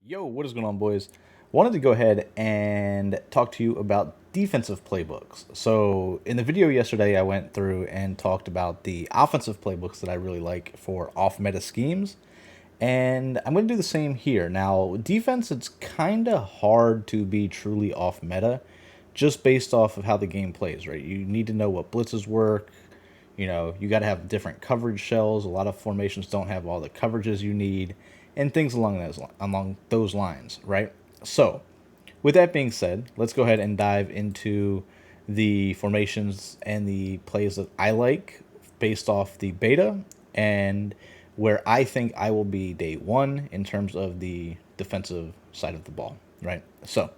Yo, what is going on, boys? Wanted to go ahead and talk to you about defensive playbooks. So, in the video yesterday, I went through and talked about the offensive playbooks that I really like for off meta schemes. And I'm going to do the same here. Now, defense, it's kind of hard to be truly off meta just based off of how the game plays, right? You need to know what blitzes work. You got to have different coverage shells. A lot of formations don't have all the coverages you need, and things along those lines, right? So, with that being said, let's go ahead and dive into the formations and the plays that I like based off the beta and where I think I will be day one in terms of the defensive side of the ball, right? So,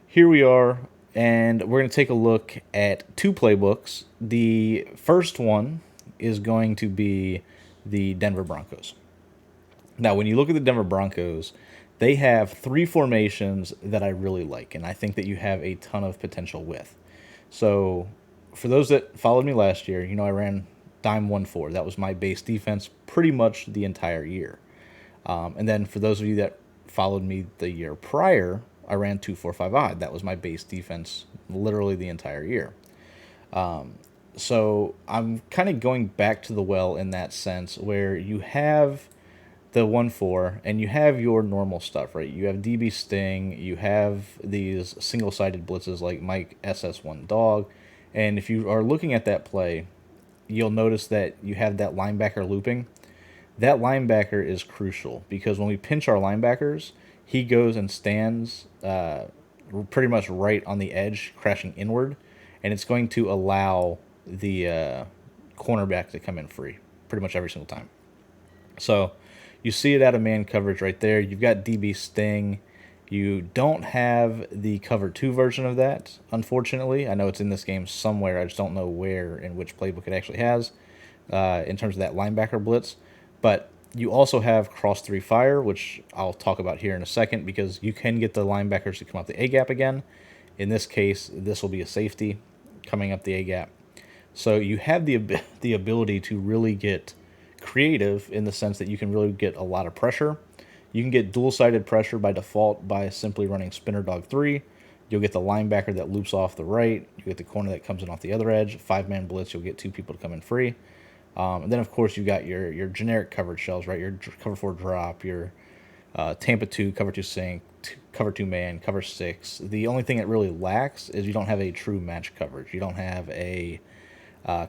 here we are, and we're going to take a look at two playbooks. The first one is going to be the Denver Broncos. Now, when you look at the Denver Broncos, they have three formations that I really like, and I think that you have a ton of potential with. So, for those that followed me last year, I ran dime 1-4. That was my base defense pretty much the entire year. And then for those of you that followed me the year prior, I ran 2-4-5 odd. That was my base defense literally the entire year. So I'm kind of going back to the well in that sense where you have the 1-4 and you have your normal stuff, right? You have DB Sting, you have these single-sided blitzes like Mike SS1 Dog. And if you are looking at that play, you'll notice that you have that linebacker looping. That linebacker is crucial because when we pinch our linebackers, he goes and stands pretty much right on the edge, crashing inward, and it's going to allow the cornerback to come in free pretty much every single time. So you see it out of man coverage right there. You've got DB Sting. You don't have the cover 2 version of that, unfortunately. I know it's in this game somewhere. I just don't know where and which playbook it actually has in terms of that linebacker blitz. But you also have cross 3 fire, which I'll talk about here in a second because you can get the linebackers to come up the A gap again. In this case, this will be a safety coming up the A gap. So you have the ability to really get creative in the sense that you can really get a lot of pressure. You can get dual-sided pressure by default by simply running Spinner Dog 3. You'll get the linebacker that loops off the right. You get the corner that comes in off the other edge. 5-man blitz, you'll get 2 people to come in free. And then, of course, you got your generic coverage shells, right? Your cover 4 drop, your Tampa 2, cover 2 sink, cover 2 man, cover 6. The only thing that really lacks is you don't have a true match coverage. You don't have a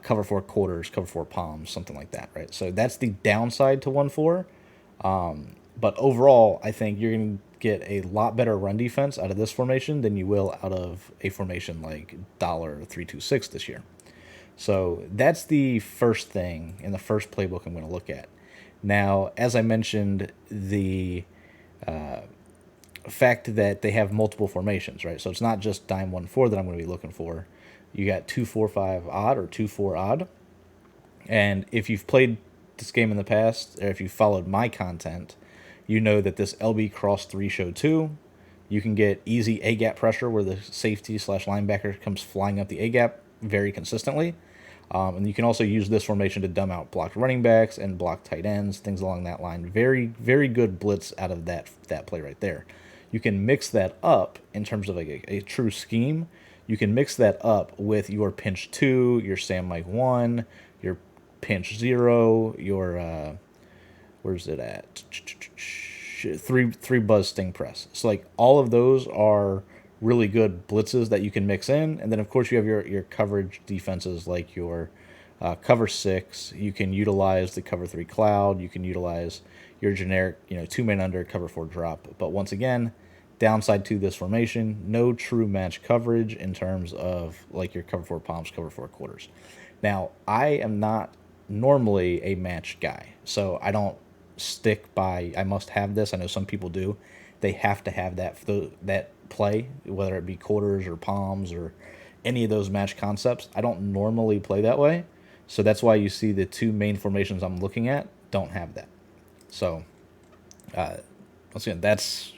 cover 4 quarters, cover 4 palms, something like that, right? So that's the downside to 1-4. But overall, I think you're going to get a lot better run defense out of this formation than you will out of a formation like $326 this year. So that's the first thing in the first playbook I'm going to look at. Now, as I mentioned, the fact that they have multiple formations, right? So it's not just dime 1-4 that I'm going to be looking for. You got 2-4-5 odd or 2-4 odd. And if you've played this game in the past, or if you've followed my content, you know that this LB cross 3 show 2, you can get easy A gap pressure where the safety / linebacker comes flying up the A gap very consistently. And you can also use this formation to dumb out blocked running backs and block tight ends, things along that line. Very, very good blitz out of that play right there. You can mix that up in terms of like a true scheme. You can mix that up with your pinch 2, your Sam Mike 1, your pinch 0, your where's it at? Three buzz sting press. So like all of those are really good blitzes that you can mix in, and then of course you have your coverage defenses like your cover 6. You can utilize the cover 3 cloud. You can utilize your generic 2-man under cover 4 drop. But once again, downside to this formation, no true match coverage in terms of like your cover 4 palms, cover 4 quarters. Now I am not normally a match guy, so I don't stick by I must have this. I know some people do. They have to have that play, whether it be quarters or palms or any of those match concepts. I don't normally play that way, so that's why you see the two main formations I'm looking at don't have that. So once again, that's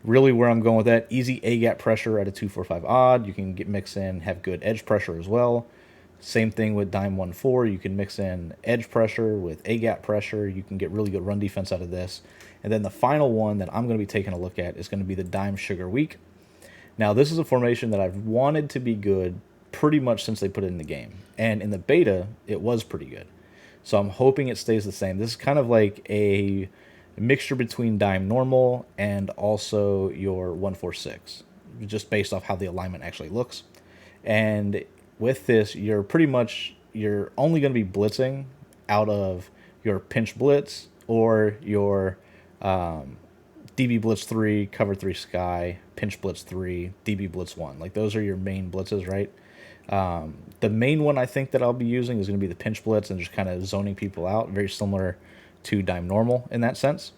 really where I'm going with that. Easy A gap pressure at a 2-4-5 odd. You can mix in, have good edge pressure as well. Same thing with dime 1-4. You can mix in edge pressure with A gap pressure. You can get really good run defense out of this. And then the final one that I'm going to be taking a look at is going to be the dime sugar weak. Now, this is a formation that I've wanted to be good pretty much since they put it in the game. And in the beta, it was pretty good. So I'm hoping it stays the same. This is kind of like a mixture between dime normal and also your 146, just based off how the alignment actually looks. And with this, you're only going to be blitzing out of your pinch blitz or your DB blitz 3, cover 3 sky, pinch blitz 3, DB blitz 1. Like, those are your main blitzes, right? The main one I think that I'll be using is going to be the pinch blitz and just kind of zoning people out, very similar to dime normal in that sense.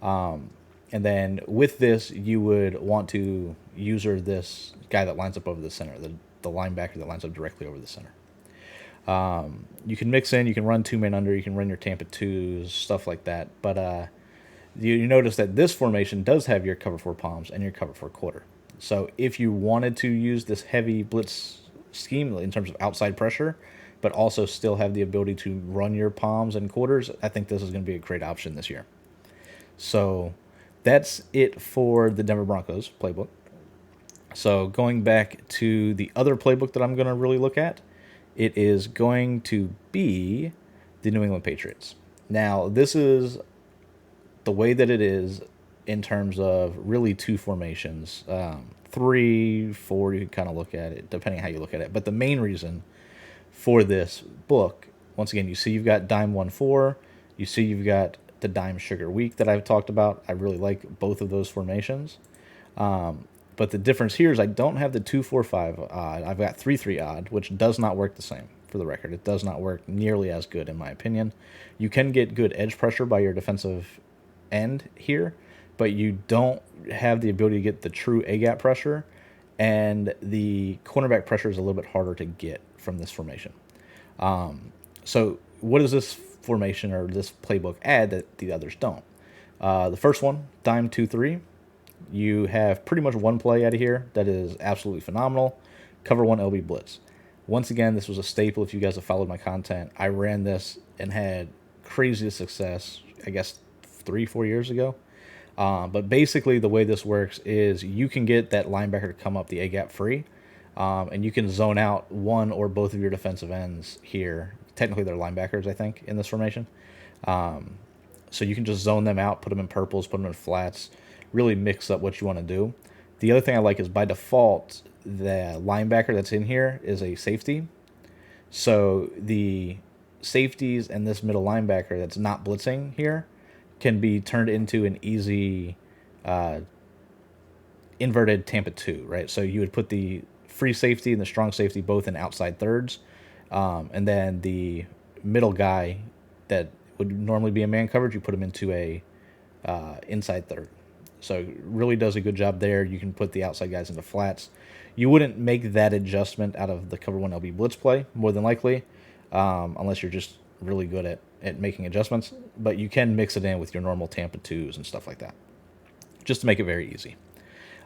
And then with this, you would want to user this guy that lines up over the center, the linebacker that lines up directly over the center. You can mix in, you can run 2-man under, you can run your Tampa 2s, stuff like that. But you notice that this formation does have your cover 4 palms and your cover 4 quarter. So if you wanted to use this heavy blitz scheme in terms of outside pressure, but also still have the ability to run your palms and quarters, I think this is going to be a great option this year. So that's it for the Denver Broncos playbook. So going back to the other playbook that I'm going to really look at, it is going to be the New England Patriots. Now, this is the way that it is in terms of really 2 formations. 3, 4, you can kind of look at it, depending on how you look at it. But the main reason for this book, once again, you see you've got dime 1-4, you see you've got the dime sugar weak that I've talked about. I really like both of those formations. But the difference here is I don't have the 2-4-5 odd. I've got 3-3 odd, which does not work the same, for the record. It does not work nearly as good, in my opinion. You can get good edge pressure by your defensive end here, but you don't have the ability to get the true A-gap pressure, and the cornerback pressure is a little bit harder to get from this formation. So what does this formation or this playbook add that the others don't? The first one, dime 2-3. You have pretty much one play out of here that is absolutely phenomenal. Cover 1 LB blitz. Once again, this was a staple if you guys have followed my content. I ran this and had crazy success, I guess, 3-4 years ago. But basically the way this works is you can get that linebacker to come up the A-gap free, and you can zone out one or both of your defensive ends here. Technically they're linebackers, I think, in this formation. So you can just zone them out, put them in purples, put them in flats, really mix up what you want to do. The other thing I like is by default, the linebacker that's in here is a safety. So the safeties and this middle linebacker that's not blitzing here can be turned into an easy inverted Tampa 2, right? So you would put the free safety and the strong safety both in outside thirds, and then the middle guy that would normally be a man coverage, you put him into a inside third. So it really does a good job there. You can put the outside guys into flats. You wouldn't make that adjustment out of the cover 1 LB blitz play, more than likely, unless you're just really good at making adjustments. But you can mix it in with your normal Tampa 2s and stuff like that, just to make it very easy.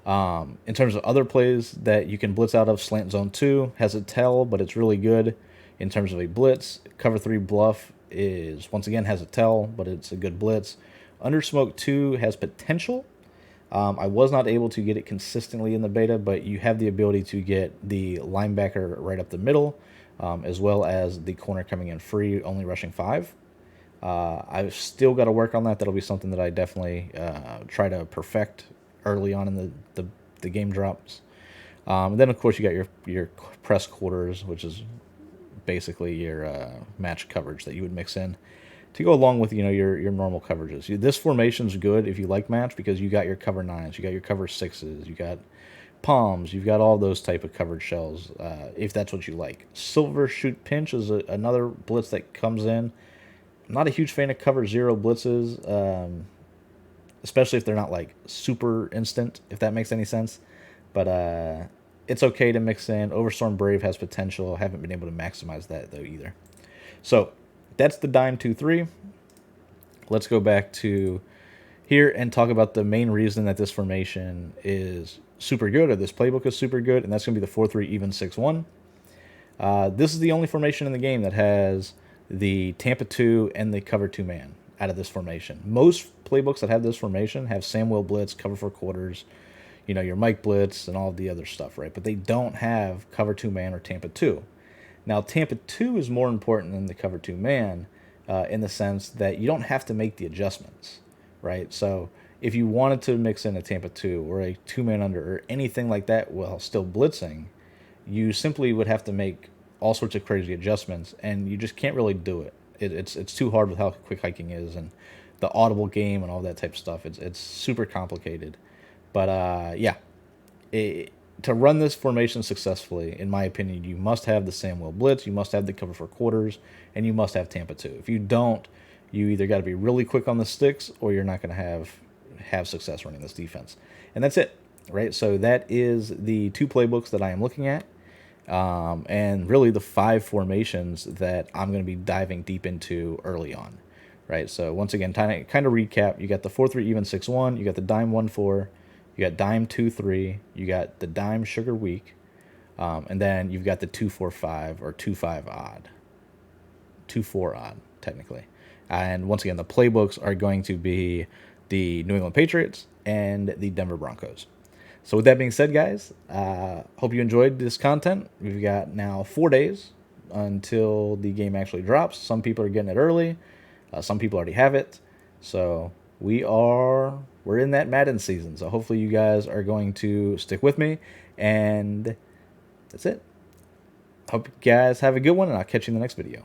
In terms of other plays that you can blitz out of, slant zone 2 has a tell, but it's really good in terms of a blitz. Cover 3 bluff is, once again, has a tell, but it's a good blitz. Under smoke 2 has potential. I was not able to get it consistently in the beta, but you have the ability to get the linebacker right up the middle, as well as the corner coming in free, only rushing 5. I've still got to work on that. That'll be something that I definitely try to perfect early on in the game drops. And then, of course, you got your press quarters, which is basically your match coverage that you would mix in to go along with, your normal coverages. This formation's good if you like match, because you got your cover 9s, you got your cover 6s, you got palms, you've got all those type of coverage shells, if that's what you like. Silver shoot pinch is another blitz that comes in. I'm not a huge fan of cover 0 blitzes, especially if they're not like super instant, if that makes any sense. But it's okay to mix in. Overstorm Brave has potential. I haven't been able to maximize that though either. So that's the dime 2-3. Let's go back to here and talk about the main reason that this formation is super good, or this playbook is super good, and that's going to be the 4-3 even 6-1. This is the only formation in the game that has the Tampa 2 and the cover 2 man. out of this formation. Most playbooks that have this formation have Sam Will blitz, cover 4 quarters, your Mike blitz and all the other stuff, right? But they don't have cover 2 man or Tampa 2. Now, Tampa 2 is more important than the cover 2 man in the sense that you don't have to make the adjustments, right? So if you wanted to mix in a Tampa 2 or a 2-man under or anything like that while still blitzing, you simply would have to make all sorts of crazy adjustments, and you just can't really do it. It's too hard with how quick hiking is and the audible game and all that type of stuff. It's super complicated. But yeah, to run this formation successfully, in my opinion, you must have the Sam Will blitz, you must have the cover 4 quarters, and you must have Tampa 2. If you don't, you either got to be really quick on the sticks or you're not going to have success running this defense. And that's it, right? So that is the 2 playbooks that I am looking at, and really the 5 formations that I'm going to be diving deep into early on, right? So once again, kind of recap, you got the 4-3 even 6-1, you got the dime 1-4, you got dime 2-3, you got the dime sugar weak, and then you've got the 2-4-5 or 2-5 odd, 2-4 odd technically. And once again, the playbooks are going to be the New England Patriots and the Denver Broncos. So with that being said, guys, hope you enjoyed this content. We've got now 4 days until the game actually drops. Some people are getting it early. Some people already have it. So we're in that Madden season. So hopefully you guys are going to stick with me. And that's it. Hope you guys have a good one, and I'll catch you in the next video.